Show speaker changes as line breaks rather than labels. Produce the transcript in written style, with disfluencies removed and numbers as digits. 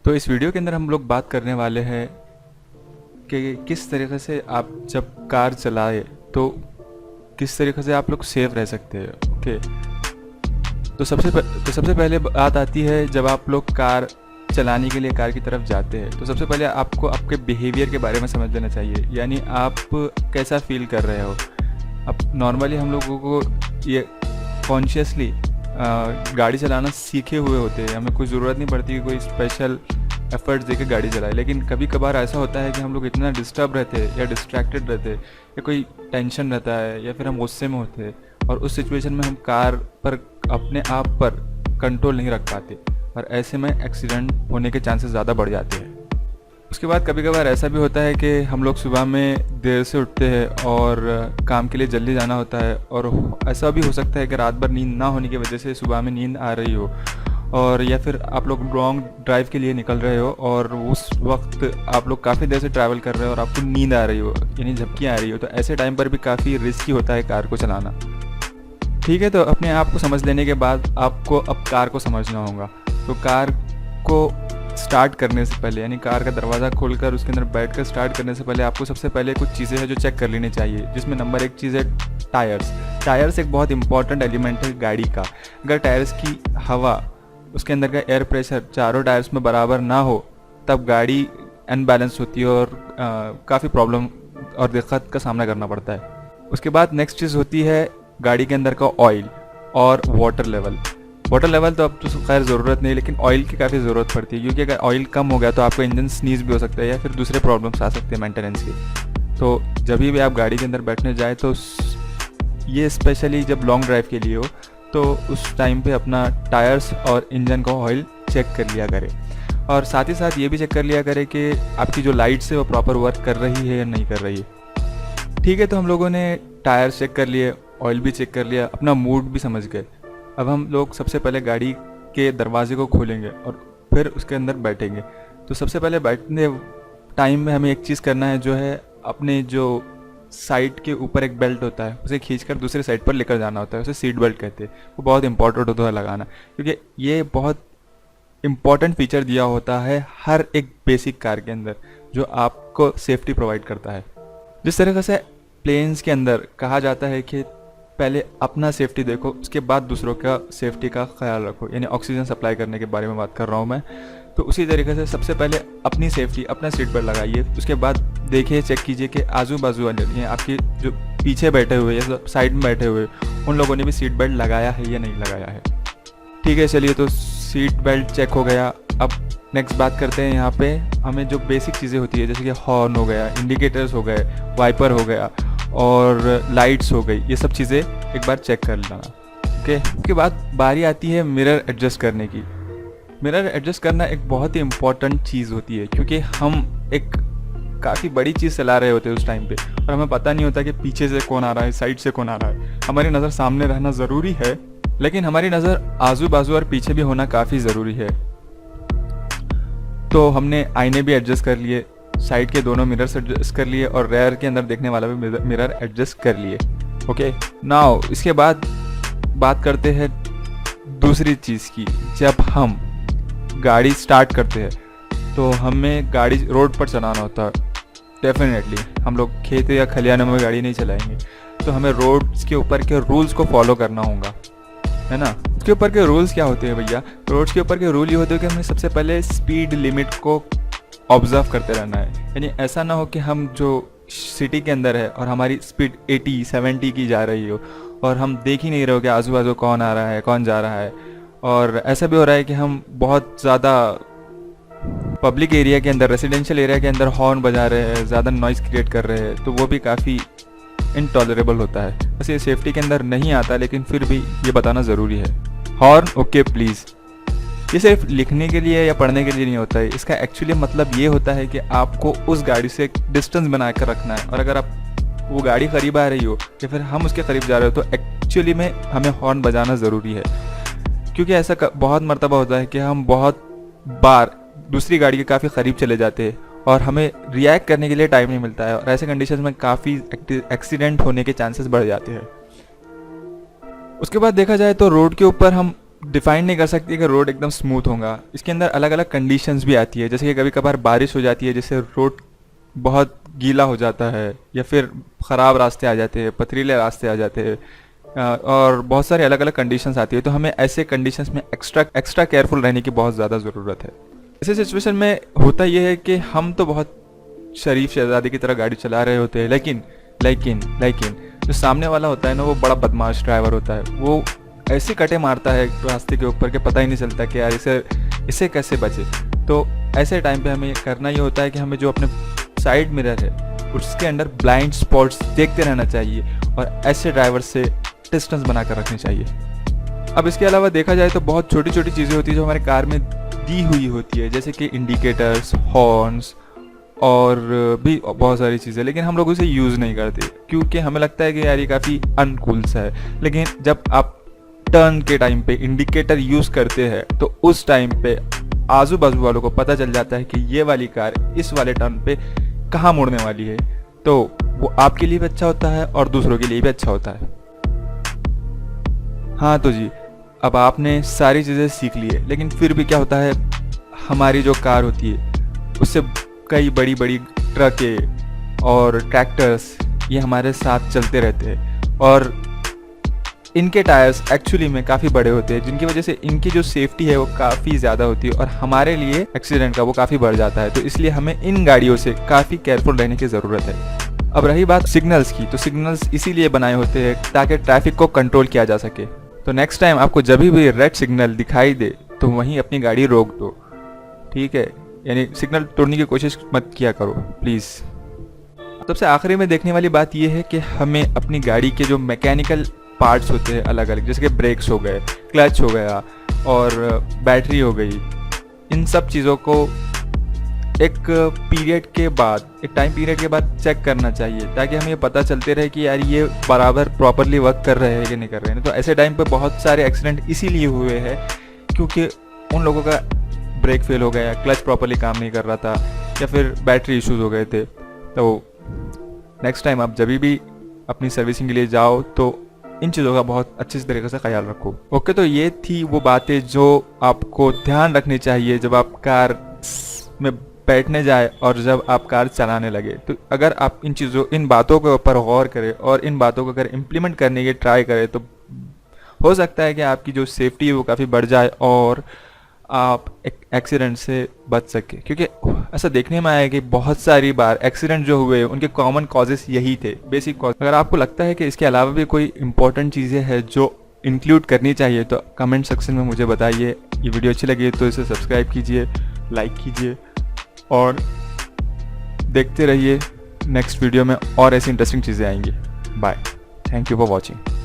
तो इस वीडियो के अंदर हम लोग बात करने वाले हैं कि किस तरीके से आप जब कार चलाए तो किस तरीके से आप लोग सेफ रह सकते हैं। ओके, तो सबसे पहले बात आती है जब आप लोग कार चलाने के लिए कार की तरफ जाते हैं तो सबसे पहले आपको आपके बिहेवियर के बारे में समझ लेना चाहिए, यानी आप कैसा फील कर रहे हो। अब नॉर्मली हम लोगों को ये कॉन्शियसली गाड़ी चलाना सीखे हुए होते हैं, हमें कोई ज़रूरत नहीं पड़ती कि कोई स्पेशल एफर्ट्स देके गाड़ी चलाए। लेकिन कभी कभार ऐसा होता है कि हम लोग इतना डिस्टर्ब रहते हैं या डिस्ट्रैक्टेड रहते हैं या कोई टेंशन रहता है या फिर हम गुस्से में होते हैं और उस सिचुएशन में हम कार पर अपने आप पर कंट्रोल नहीं रख पाते और ऐसे में एक्सीडेंट होने के चांसेस ज़्यादा बढ़ जाते हैं। उसके बाद कभी कभार ऐसा भी होता है कि हम लोग सुबह में देर से उठते हैं और काम के लिए जल्दी जाना होता है और ऐसा भी हो सकता है कि रात भर नींद ना होने की वजह से सुबह में नींद आ रही हो और या फिर आप लोग लॉन्ग ड्राइव के लिए निकल रहे हो और उस वक्त आप लोग काफ़ी देर से ट्रैवल कर रहे हो और आपको नींद आ रही हो यानी झपकियाँ आ रही हो, तो ऐसे टाइम पर भी काफ़ी रिस्की होता है कार को चलाना। ठीक है, तो अपने आप को समझ लेने के बाद आपको अब कार को समझना होगा। तो कार को स्टार्ट करने से पहले यानी कार का दरवाज़ा खोलकर उसके अंदर बैठकर स्टार्ट करने से पहले आपको सबसे पहले कुछ चीज़ें हैं जो चेक कर लेनी चाहिए, जिसमें नंबर 1 चीज़ है टायर्स। टायर्स एक बहुत इंपॉर्टेंट एलिमेंट है गाड़ी का। अगर टायर्स की हवा, उसके अंदर का एयर प्रेशर चारों टायर्स में बराबर ना हो तब गाड़ी अनबैलेंस होती है और काफ़ी प्रॉब्लम और दिक्कत का सामना करना पड़ता है। उसके बाद नेक्स्ट चीज़ होती है गाड़ी के अंदर का ऑयल और वाटर लेवल। वाटर लेवल तो अब तो खैर ज़रूरत नहीं, लेकिन ऑयल की काफ़ी ज़रूरत पड़ती है क्योंकि अगर ऑयल कम हो गया तो आपका इंजन स्नीज भी हो सकता है या फिर दूसरे प्रॉब्लम्स आ सकते हैं मेंटेनेंस के। तो जब भी आप गाड़ी के अंदर बैठने जाए तो ये स्पेशली जब लॉन्ग ड्राइव के लिए हो तो उस टाइम पे अपना टायर्स और इंजन का ऑयल चेक कर लिया करें और साथ ही साथ ये भी चेक कर लिया करें कि आपकी जो लाइट्स है वो प्रॉपर वर्क कर रही है या नहीं कर रही है। ठीक है, तो हम लोगों ने टायर्स चेक कर लिए, ऑयल भी चेक कर लिया, अपना मूड भी समझ गए। अब हम लोग सबसे पहले गाड़ी के दरवाजे को खोलेंगे और फिर उसके अंदर बैठेंगे। तो सबसे पहले बैठने टाइम में हमें एक चीज़ करना है, जो है अपने जो साइड के ऊपर एक बेल्ट होता है उसे खींचकर दूसरे साइड पर लेकर जाना होता है, उसे सीट बेल्ट कहते हैं। वो बहुत इंपॉर्टेंट होता है लगाना, क्योंकि ये बहुत इंपॉर्टेंट फीचर दिया होता है हर एक बेसिक कार के अंदर जो आपको सेफ्टी प्रोवाइड करता है। जिस तरीके से प्लेन्स के अंदर कहा जाता है कि पहले अपना सेफ्टी देखो, उसके बाद दूसरों का सेफ्टी का ख्याल रखो, यानी ऑक्सीजन सप्लाई करने के बारे में बात कर रहा हूँ मैं। तो उसी तरीके से सबसे पहले अपनी सेफ्टी, अपना सीट बेल्ट लगाइए। उसके बाद देखिए, चेक कीजिए कि आजू बाजू वाले आपके जो पीछे बैठे हुए या साइड में बैठे हुए उन लोगों ने भी सीट बेल्ट लगाया है या नहीं लगाया है। ठीक है, चलिए, तो सीट बेल्ट चेक हो गया। अब नेक्स्ट बात करते हैं। यहाँ पे हमें जो बेसिक चीज़ें होती है जैसे कि हॉर्न हो गया, इंडिकेटर्स हो गए, वाइपर हो गया और लाइट्स हो गई, ये सब चीज़ें एक बार चेक कर लेना। ओके, उसके बाद बारी आती है मिरर एडजस्ट करने की। मिरर एडजस्ट करना एक बहुत ही इम्पॉर्टेंट चीज़ होती है क्योंकि हम एक काफ़ी बड़ी चीज़ चला रहे होते हैं उस टाइम पे और हमें पता नहीं होता कि पीछे से कौन आ रहा है, साइड से कौन आ रहा है। हमारी नज़र सामने रहना ज़रूरी है, लेकिन हमारी नज़र आजू बाजू और पीछे भी होना काफ़ी ज़रूरी है। तो हमने आईने भी एडजस्ट कर लिए, साइड के दोनों मिरर्स एडजस्ट कर लिए और रेयर के अंदर देखने वाला भी मिरर एडजस्ट कर लिए। ओके, नाउ इसके बाद बात करते हैं दूसरी चीज़ की। जब हम गाड़ी स्टार्ट करते हैं तो हमें गाड़ी रोड पर चलाना होता है। डेफिनेटली हम लोग खेत या खलिहानों में गाड़ी नहीं चलाएंगे, तो हमें रोड्स के ऊपर के रूल्स को फॉलो करना होगा, है ना। उसके ऊपर के रूल्स क्या होते हैं भैया? रोड्स के ऊपर के रूल ये होते हैं कि हमें सबसे पहले स्पीड लिमिट को ऑब्जर्व करते रहना है। यानी ऐसा ना हो कि हम जो सिटी के अंदर है और हमारी स्पीड 80-70 की जा रही हो और हम देख ही नहीं रहे हो कि आजू बाजू कौन आ रहा है, कौन जा रहा है। और ऐसा भी हो रहा है कि हम बहुत ज़्यादा पब्लिक एरिया के अंदर, रेजिडेंशियल एरिया के अंदर हॉर्न बजा रहे हैं, ज़्यादा नॉइज़ क्रिएट कर रहे हैं, तो वो भी काफ़ी इनटॉलरेबल होता है। वैसे ये सेफ्टी के अंदर नहीं आता, लेकिन फिर भी ये बताना ज़रूरी है। हॉर्न ओके प्लीज़, ये सिर्फ लिखने के लिए या पढ़ने के लिए नहीं होता है। इसका एक्चुअली मतलब ये होता है कि आपको उस गाड़ी से एक डिस्टेंस बना कर रखना है और अगर आप वो गाड़ी करीब आ रही हो या फिर हम उसके करीब जा रहे हो तो एक्चुअली में हमें हॉर्न बजाना ज़रूरी है। क्योंकि ऐसा बहुत मर्तबा होता है कि हम बहुत बार दूसरी गाड़ी के काफ़ी करीब चले जाते हैं और हमें रिएक्ट करने के लिए टाइम नहीं मिलता है और ऐसे कंडीशन में काफ़ी एक्सीडेंट होने के चांसेस बढ़ जाते हैं। उसके बाद देखा जाए तो रोड के ऊपर हम डिफाइन नहीं कर सकती कि रोड एकदम स्मूथ होगा। इसके अंदर अलग अलग कंडीशंस भी आती है, जैसे कि कभी कभार बारिश हो जाती है जिससे रोड बहुत गीला हो जाता है, या फिर ख़राब रास्ते आ जाते हैं, पथरीले रास्ते आ जाते हैं, और बहुत सारे अलग अलग कंडीशंस आती है। तो हमें ऐसे कंडीशंस में एक्स्ट्रा केयरफुल रहने की बहुत ज़्यादा ज़रूरत है। ऐसे सिचुएशन में होता यह है कि हम तो बहुत शरीफ शहजादी की तरह गाड़ी चला रहे होते हैं, लेकिन जो सामने वाला होता है ना, वो बड़ा बदमाश ड्राइवर होता है। वो ऐसे कटे मारता है रास्ते के ऊपर कि पता ही नहीं चलता कि यार इसे कैसे बचे। तो ऐसे टाइम पे हमें करना ये होता है कि हमें जो अपने साइड मिरर है उसके अंदर ब्लाइंड स्पॉट्स देखते रहना चाहिए, और ऐसे ड्राइवर से डिस्टेंस बनाकर रखनी चाहिए। अब इसके अलावा देखा जाए तो बहुत छोटी छोटी चीज़ें होती है जो हमारे कार में दी हुई होती है, जैसे कि इंडिकेटर्स, हॉर्न्स और भी बहुत सारी चीज़ें, लेकिन हम लोग उसे यूज़ नहीं करते क्योंकि हमें लगता है कि यार ये काफ़ी अनकूल सा है। लेकिन जब आप टर्न के टाइम पे इंडिकेटर यूज़ करते हैं तो उस टाइम पे आजू बाजू वालों को पता चल जाता है कि ये वाली कार इस वाले टर्न पे कहाँ मुड़ने वाली है। तो वो आपके लिए भी अच्छा होता है और दूसरों के लिए भी अच्छा होता है। हाँ तो जी, अब आपने सारी चीज़ें सीख ली है, लेकिन फिर भी क्या होता है, हमारी जो कार होती है उससे कई बड़ी बड़ी ट्रकें और ट्रैक्टर्स ये हमारे साथ चलते रहते हैं, और इनके टायर्स एक्चुअली में काफ़ी बड़े होते हैं, जिनकी वजह से इनकी जो सेफ्टी है वो काफ़ी ज़्यादा होती है, और हमारे लिए एक्सीडेंट का वो काफ़ी बढ़ जाता है। तो इसलिए हमें इन गाड़ियों से काफ़ी केयरफुल रहने की ज़रूरत है। अब रही बात सिग्नल्स की, तो सिग्नल्स इसीलिए बनाए होते हैं ताकि ट्रैफिक को कंट्रोल किया जा सके। तो नेक्स्ट टाइम आपको जब भी रेड सिग्नल दिखाई दे तो वहीं अपनी गाड़ी रोक दो, ठीक है? यानी सिग्नल तोड़ने की कोशिश मत किया करो प्लीज़। सबसे आखिरी में देखने वाली बात यह है कि हमें अपनी गाड़ी के जो मैकेनिकल पार्ट्स होते हैं अलग अलग, जैसे कि ब्रेक्स हो गए, क्लच हो गया और बैटरी हो गई, इन सब चीज़ों को एक टाइम पीरियड के बाद चेक करना चाहिए, ताकि हमें पता चलते रहे कि यार ये बराबर प्रॉपरली वर्क कर रहे हैं कि नहीं कर रहे हैं। तो ऐसे टाइम पे बहुत सारे एक्सीडेंट इसीलिए हुए हैं क्योंकि उन लोगों का ब्रेक फेल हो गया, क्लच प्रॉपरली काम नहीं कर रहा था, या फिर बैटरी इश्यूज हो गए थे। तो नेक्स्ट टाइम आप जब भी अपनी सर्विसिंग के लिए जाओ तो इन चीज़ों का बहुत अच्छे तरीके से ख्याल रखो। ओके, तो ये थी वो बातें जो आपको ध्यान रखनी चाहिए जब आप कार में बैठने जाए और जब आप कार चलाने लगे। तो अगर आप इन बातों के ऊपर गौर करें और इन बातों को अगर इम्प्लीमेंट करने की ट्राई करें तो हो सकता है कि आपकी जो सेफ्टी है वो काफ़ी बढ़ जाए और आप एक एक्सीडेंट से बच सके। क्योंकि ऐसा देखने में आया है कि बहुत सारी बार एक्सीडेंट जो हुए उनके कॉमन कॉजेस यही थे, बेसिक कॉज। अगर आपको लगता है कि इसके अलावा भी कोई इंपॉर्टेंट चीज़ें हैं जो इंक्लूड करनी चाहिए तो कमेंट सेक्शन में मुझे बताइए। ये वीडियो अच्छी लगी तो इसे सब्सक्राइब कीजिए, लाइक कीजिए और देखते रहिए। नेक्स्ट वीडियो में और ऐसी इंटरेस्टिंग चीज़ें आएंगी। Bye, thank you for watching.